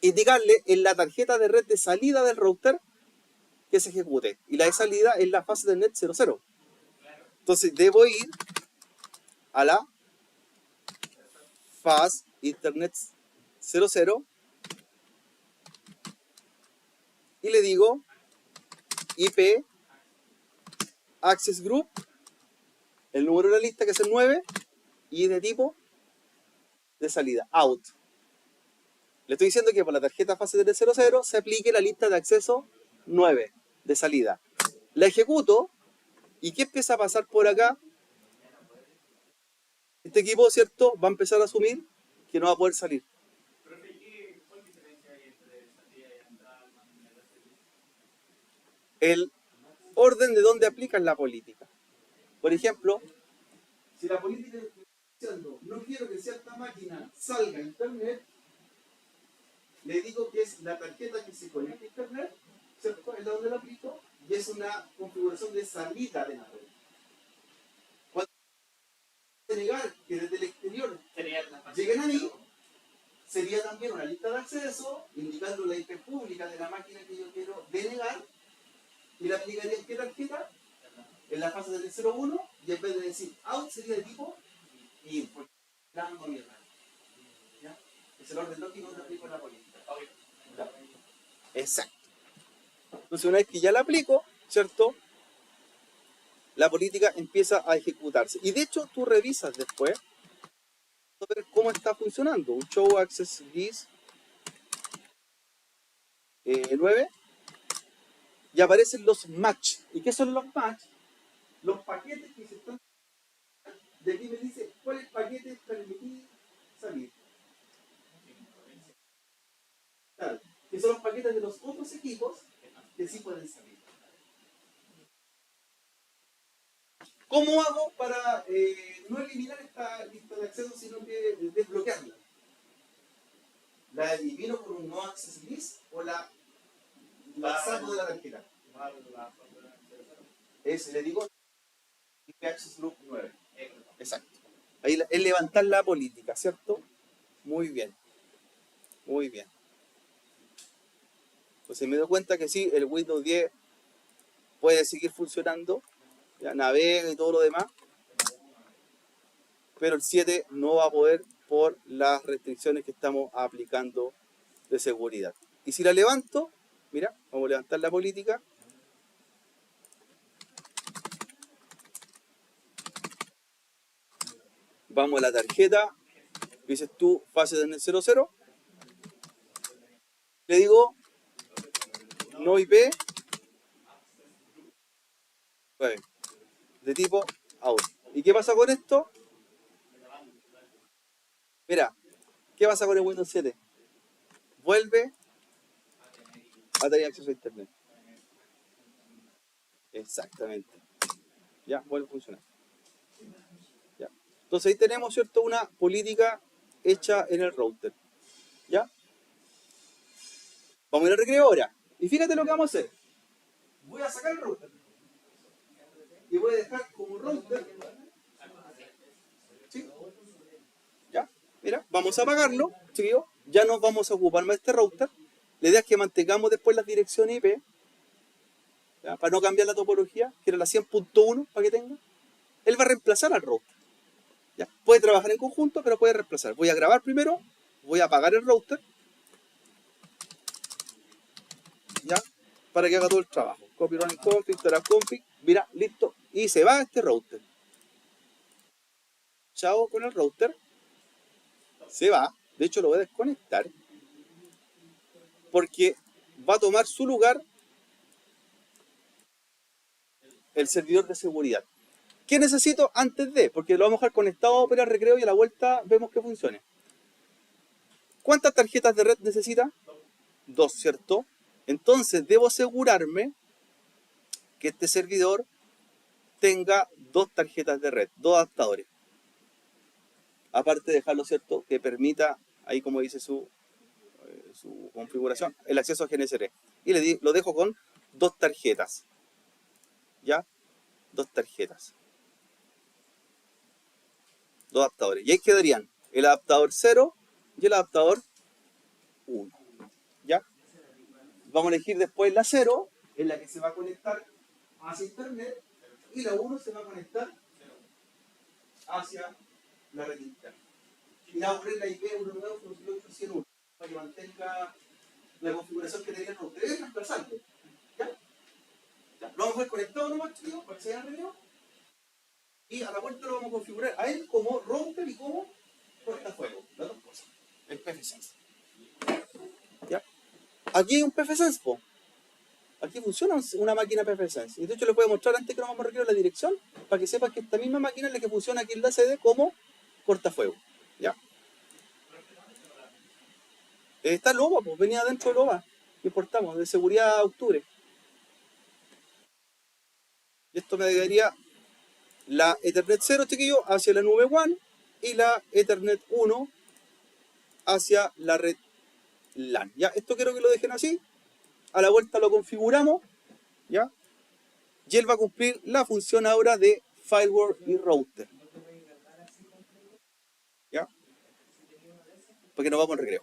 Indicarle en la tarjeta de red de salida del router que se ejecute. Y la de salida es la fase del net 00. Entonces debo ir a la fast internet 00 y le digo IP access group, el número de la lista que es el 9 y de tipo de salida, out. Le estoy diciendo que por la tarjeta fase del 00 se aplique la lista de acceso 9 de salida. La ejecuto y ¿qué empieza a pasar por acá? Este equipo, ¿cierto? Va a empezar a asumir que no va a poder salir. ¿Cuál diferencia hay entre salida y entrada? El orden de donde aplican la política. Por ejemplo, si la política es diciendo no quiero que cierta máquina salga a Internet, le digo que es la tarjeta que se conecta a Internet, ¿cierto? Es la donde la aplico y es una configuración de salida de la red. Cuando negar que desde el exterior lleguen ahí, sería también una lista de acceso indicando la IP pública de la máquina que yo quiero denegar y la aplicaría en qué tarjeta, en la fase del 01 y en vez de decir out sería de tipo in, porque dando mierda. ¿Ya? Es el orden lógico que aplico en la política. ¿Ya? Exacto. Entonces una vez que ya la aplico, ¿cierto? La política empieza a ejecutarse. Y de hecho tú revisas después a ver cómo está funcionando. Un show access list 9 y aparecen los match. ¿Y qué son los match? Los paquetes que se están... De aquí me dice cuáles paquetes permití salir. Claro, que son los paquetes de los otros equipos que sí pueden salir. ¿Cómo hago para no eliminar esta lista de acceso, sino que desbloquearla? ¿La elimino con un no access list o la saco de la tarjeta? Le digo IP access group 9. Exacto. Ahí es levantar la política, ¿cierto? Muy bien. Muy bien. Entonces me doy cuenta que sí, el Windows 10 puede seguir funcionando, ya navega y todo lo demás, pero el 7 no va a poder por las restricciones que estamos aplicando de seguridad. Y si la levanto, mira, vamos a levantar la política. Vamos a la tarjeta, dices tú, fase del 00. Le digo no IP, pues, de tipo out. ¿Y qué pasa con esto? Mira, ¿qué pasa con el Windows 7? Vuelve a tener acceso a Internet. Exactamente. Ya, vuelve a funcionar. Ya. Entonces ahí tenemos, ¿cierto?, una política hecha en el router. ¿Ya? Vamos a ir al recreo ahora. Y fíjate lo que vamos a hacer. Voy a sacar el router. Y voy a dejar como router. ¿Sí? ¿Ya? Mira, vamos a apagarlo, chiquillos. Ya nos vamos a ocupar más de este router. La idea es que mantengamos después las direcciones IP. ¿Ya? Para no cambiar la topología, que era la 100.1 para que tenga. Él va a reemplazar al router. ¿Ya? Puede trabajar en conjunto, pero puede reemplazar. Voy a grabar primero. Voy a apagar el router. ¿Ya? Para que haga todo el trabajo. Copy running config, instalar config. Mira, listo. Y se va este router. Chao con el router. Se va. De hecho, lo voy a desconectar. Porque va a tomar su lugar el servidor de seguridad. ¿Qué necesito antes de? Porque lo vamos a dejar conectado a operar recreo y a la vuelta vemos que funcione. ¿Cuántas tarjetas de red necesita? 2, ¿cierto? Entonces debo asegurarme que este servidor tenga 2 tarjetas de red, 2 adaptadores. Aparte de dejarlo, ¿cierto?, que permita, ahí como dice su configuración, el acceso a GNSR. Y lo dejo con 2 tarjetas. ¿Ya? 2 tarjetas. 2 adaptadores. Y ahí quedarían el adaptador 0 y el adaptador 1. ¿Ya? Vamos a elegir después la 0, en la que se va a conectar hacia Internet, y la 1 se va a conectar hacia la red interna. Y la poner la IP 192.168.101 para que mantenga la configuración que tenía el router. Es reemplazable. ¿Ya? ¿Ya? Lo vamos a ver conectado nomás, chicos, para que se vean arreglado. Y a la vuelta lo vamos a configurar a él como router y como cortafuego. Las dos cosas. El PFSense. ¿Ya? Aquí hay un PFSense, po. Aquí funciona una máquina PFSense. Y de hecho les voy a mostrar antes que nos vamos a requerir la dirección para que sepan que esta misma máquina es la que funciona aquí en la sede como cortafuego. ¿Ya? Está LOBA, pues venía dentro de LOBA que importamos, de seguridad octubre. Y esto me daría la Ethernet 0, chiquillo, hacia la nube WAN y la Ethernet 1 hacia la red LAN. ¿Ya? Esto quiero que lo dejen así. A la vuelta lo configuramos. ¿Ya? Y él va a cumplir la función ahora de firewall y router. ¿Ya? Porque nos vamos al recreo.